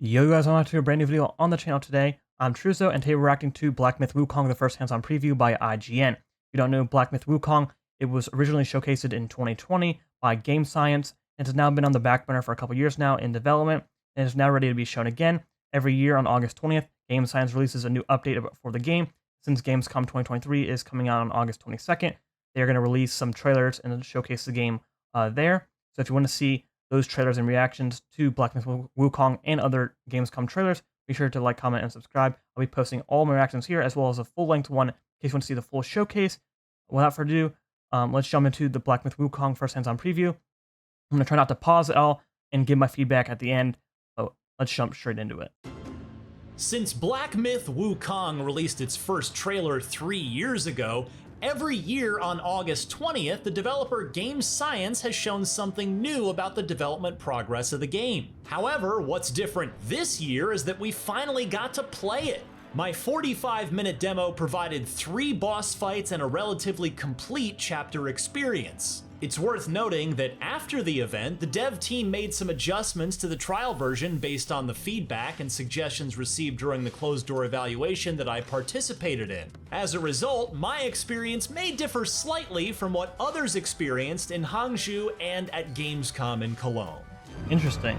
Yo guys, welcome back to a brand new video on the channel today. I'm Truzuo, and today we're reacting to Black Myth Wukong, the first hands-on preview by IGN. If you don't know Black Myth Wukong, it was originally showcased in 2020 by Game Science, and has now been on the back burner for a couple years now in development, and is now ready to be shown again. Every year on August 20th, Game Science releases a new update for the game. Since Gamescom 2023 is coming out on August 22nd, they're going to release some trailers and showcase the game there. So if you want to see those trailers and reactions to Black Myth Wukong and other Gamescom trailers, be sure to like, comment, and subscribe. I'll be posting all my reactions here, as well as a full-length one in case you want to see the full showcase. Without further ado, let's jump into the Black Myth Wukong first hands-on preview. I'm going to try not to pause it all and give my feedback at the end, so let's jump straight into it. Since Black Myth Wukong released its first trailer 3 years ago, every year on August 20th, the developer Game Science has shown something new about the development progress of the game. However, what's different this year is that we finally got to play it. My 45-minute demo provided 3 boss fights and a relatively complete chapter experience. It's worth noting that after the event, the dev team made some adjustments to the trial version based on the feedback and suggestions received during the closed-door evaluation that I participated in. As a result, my experience may differ slightly from what others experienced in Hangzhou and at Gamescom in Cologne. Interesting.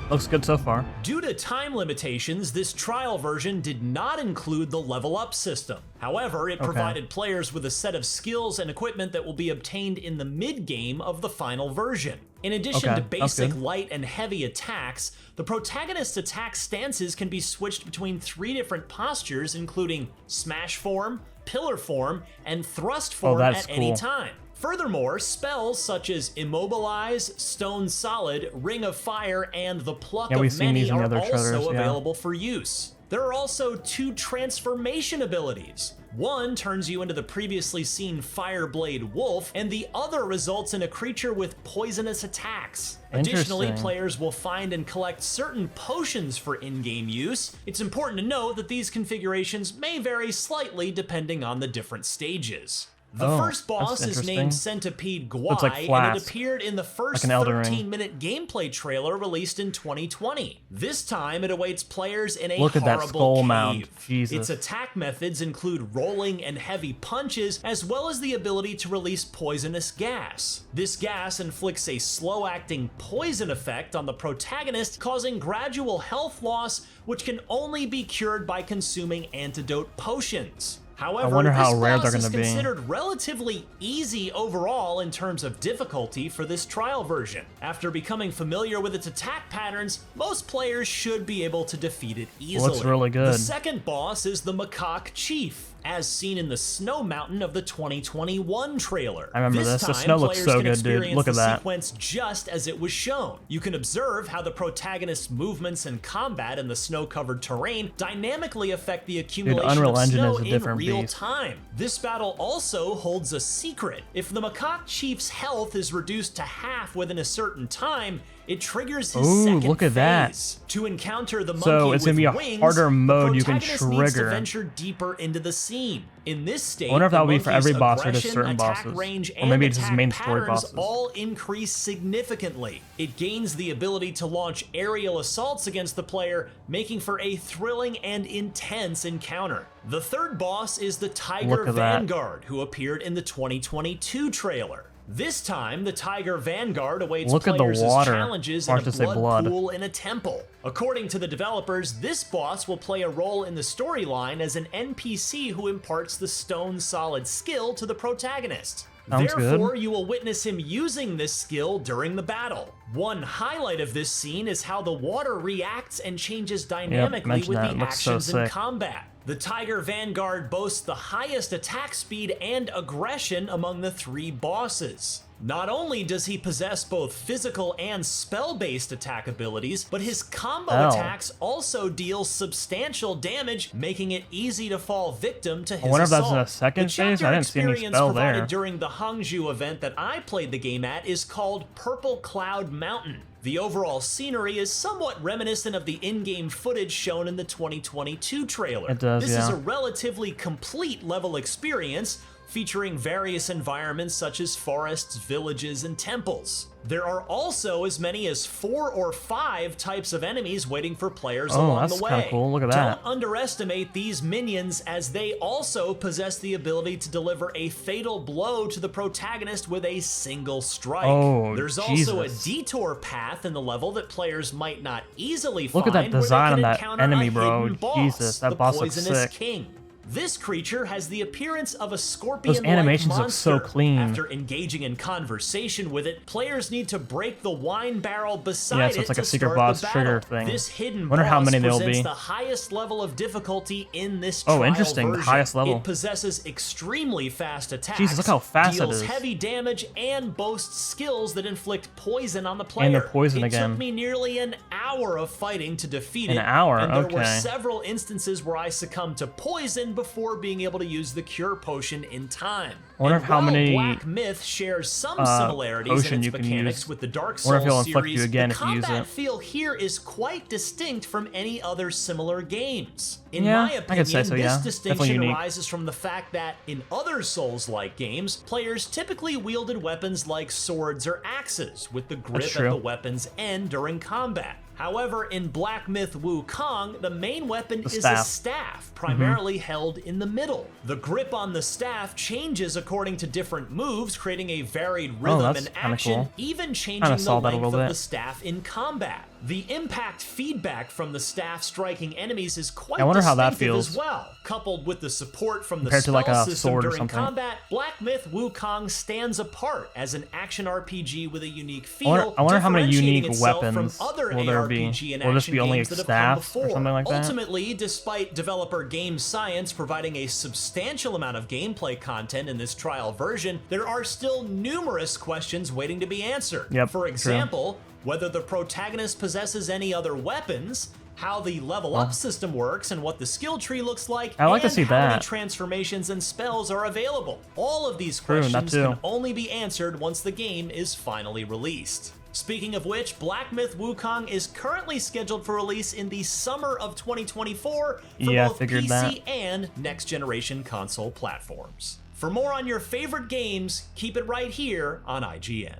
Looks good so far. Due to time limitations, this trial version did not include the level up system. However, it provided players with a set of skills and equipment that will be obtained in the mid-game of the final version. In addition to basic light and heavy attacks, the protagonist's attack stances can be switched between 3 different postures, including smash form, pillar form, and thrust form at any time. Furthermore, spells such as Immobilize, Stone Solid, Ring of Fire, and the Pluck of Many are also available for use. There are also 2 transformation abilities. One turns you into the previously seen Fireblade Wolf, and the other results in a creature with poisonous attacks. Additionally, players will find and collect certain potions for in-game use. It's important to note that these configurations may vary slightly depending on the different stages. The first boss is named Centipede Guai, and it appeared in the first 13-minute gameplay trailer released in 2020. This time, it awaits players in a horrible cave. Its attack methods include rolling and heavy punches, as well as the ability to release poisonous gas. This gas inflicts a slow-acting poison effect on the protagonist, causing gradual health loss, which can only be cured by consuming antidote potions. However, I wonder how rare this they're boss going to be. is considered relatively easy overall in terms of difficulty for this trial version. After becoming familiar with its attack patterns, most players should be able to defeat it easily. Looks really good. The second boss is the Macaque Chief, as seen in the Snow Mountain of the 2021 trailer. I remember this. The snow looks so good, dude. Look at that. Sequence just as it was shown. You can observe how the protagonist's movements and combat in the snow-covered terrain dynamically affect the accumulation of snow in real time. This battle also holds a secret. If the Macaque Chief's health is reduced to half within a certain time, it triggers his second phase. To encounter the monkey with wings, harder mode the you can protagonist needs to trigger. Venture deeper into the scene. In this state, I wonder if that will be for every the boss or just aggression, certain attack bosses. range, Or maybe it's and just main attack story patterns bosses. all increase significantly. It gains the ability to launch aerial assaults against the player, making for a thrilling and intense encounter. The third boss is the Tiger Vanguard, who appeared in the 2022 trailer. This time, the Tiger Vanguard awaits players as challenges in a blood pool in a temple. According to the developers, this boss will play a role in the storyline as an NPC who imparts the Stone Solid skill to the protagonist. Therefore, you will witness him using this skill during the battle. One highlight of this scene is how the water reacts and changes dynamically with the actions in combat. The Tiger Vanguard boasts the highest attack speed and aggression among the 3 bosses. Not only does he possess both physical and spell-based attack abilities, but his combo attacks also deal substantial damage, making it easy to fall victim to his assault. I wonder if that's in a second phase? I didn't see any spell there. During the Hangzhou event that I played the game at is called Purple Cloud Mountain. The overall scenery is somewhat reminiscent of the in-game footage shown in the 2022 trailer. It does, This is a relatively complete level experience, featuring various environments such as forests, villages, and temples. There are also as many as 4 or 5 types of enemies waiting for players along the way. Oh, that's kind of cool. Look at that. Don't underestimate these minions, as they also possess the ability to deliver a fatal blow to the protagonist with a single strike. Oh, There's also a detour path in the level that players might not easily find. Look at that design on that enemy, bro. Boss, Jesus, that boss looks poisonous sick. king. This creature has the appearance of a scorpion-like Those animations monster. look so clean. After engaging in conversation with it, players need to break the wine barrel beside it so it's like to a secret start boss the trigger battle. thing. This hidden Wonder boss how many there'll presents be. the highest level of difficulty in this trial interesting, the version. highest level. It possesses extremely fast attacks, Jesus, look how fast it deals is. heavy damage, and boasts skills that inflict poison on the player. And the poison it again. took me nearly an hour of fighting to defeat it. An hour? And there were Okay. several instances where I succumbed to poison before being able to use the cure potion in time. I wonder And how while many, Black Myth shares some similarities in potion its you can mechanics use. with the Dark Wonder if he'll Souls inflict you series, again the if you use combat it. feel here is quite distinct from any other similar games. In Yeah, my I opinion, could say so, yeah. this Definitely distinction unique. arises from the fact that in other Souls-like games, players typically wielded weapons like swords or axes, with the grip at true. the weapon's end during combat. However, in Black Myth Wukong, the main weapon is a staff, primarily held in the middle. The grip on the staff changes according to different moves, creating a varied rhythm that's and kinda action, cool. even changing Kinda the saw that a length little of bit. the staff in combat. The impact feedback from the staff striking enemies is quite I wonder how that distinctive feels. as well. Coupled with the support from the Compared to, spell like, a system sword or during something. combat, Black Myth Wukong stands apart as an action RPG with a unique feel. I wonder how many differentiating unique itself weapons from other will there be? ARPG and Will this action be only games that have come staffs or before. something like that? Ultimately, despite developer Game Science providing a substantial amount of gameplay content in this trial version, there are still numerous questions waiting to be answered. Yep, For true. example, whether the protagonist possesses any other weapons, how the level up system works, and what the skill tree looks like, I'd like to and see how many that. transformations and spells are available. All of these True, that questions too. can only be answered once the game is finally released. Speaking of which, Black Myth Wukong is currently scheduled for release in the summer of 2024 for Yeah, I both figured PC that. and next-generation console platforms. For more on your favorite games, keep it right here on IGN.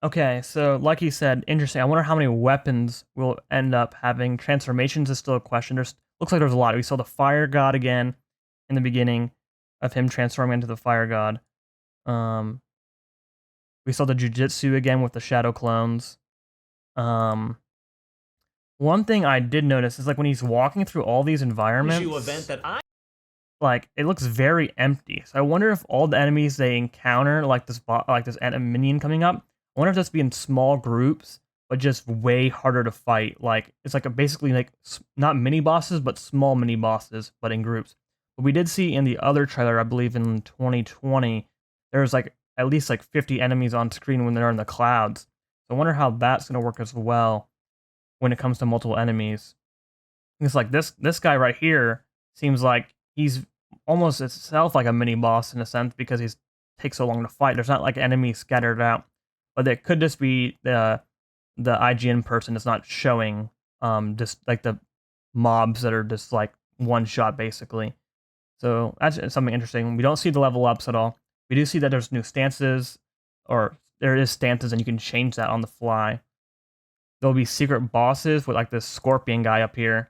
Okay, so like you said, interesting. I wonder how many weapons will end up having. Transformations is still a question. Looks like there's a lot. We saw the fire god again in the beginning of him transforming into the fire god. We saw the jujitsu again with the shadow clones. One thing I did notice is like when he's walking through all these environments, Event that I like it looks very empty. So I wonder if all the enemies they encounter, like this minion coming up, I wonder if that's be in small groups, but just way harder to fight. Like it's like basically like not mini bosses, but small mini bosses, but in groups. But we did see in the other trailer, I believe in 2020, there was like at least like 50 enemies on screen when they're in the clouds. So I wonder how that's gonna work as well when it comes to multiple enemies. It's like this guy right here seems like he's almost itself like a mini boss in a sense because he takes so long to fight. There's not like enemies scattered out, but it could just be the IGN person is not showing just like the mobs that are just like one shot basically. So that's something interesting. We don't see the level ups at all. We do see that there's new stances, or there is stances and you can change that on the fly. There'll be secret bosses with like this scorpion guy up here.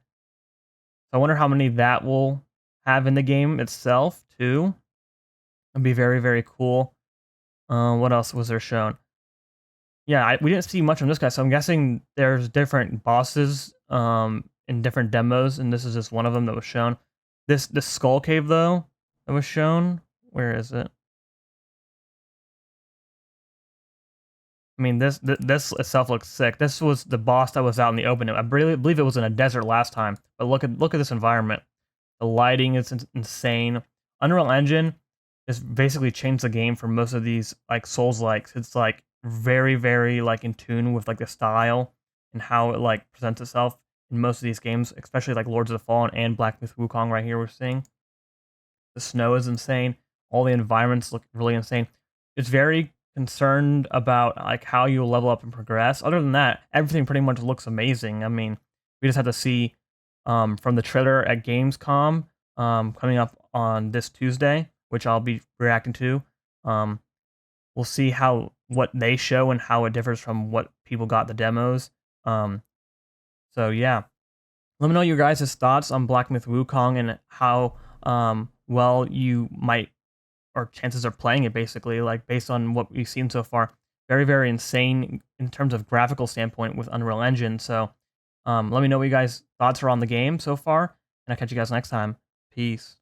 So I wonder how many that will have in the game itself too. It'd be very, very cool. What else was there shown? Yeah, we didn't see much on this guy, so I'm guessing there's different bosses in different demos, and this is just one of them that was shown. This skull cave though that was shown. Where is it? I mean, this itself looks sick. This was the boss that was out in the open. I believe it was in a desert last time. But look at this environment. The lighting is insane. Unreal Engine just basically changed the game for most of these like Souls-likes. It's like very, very like in tune with like the style and how it like presents itself in most of these games, especially like Lords of the Fallen and Black Myth Wukong right here we're seeing. The snow is insane. All the environments look really insane. It's very concerned about like how you level up and progress. Other than that, everything pretty much looks amazing. I mean, we just have to see from the trailer at Gamescom coming up on this Tuesday, which I'll be reacting to. We'll see what they show and how it differs from what people got the demos. So yeah, let me know your guys' thoughts on Black Myth Wukong and how well you might, or chances of playing it, basically, like based on what we've seen so far. Very, very insane in terms of graphical standpoint with Unreal Engine. So let me know what you guys' thoughts are on the game so far, and I'll catch you guys next time. Peace.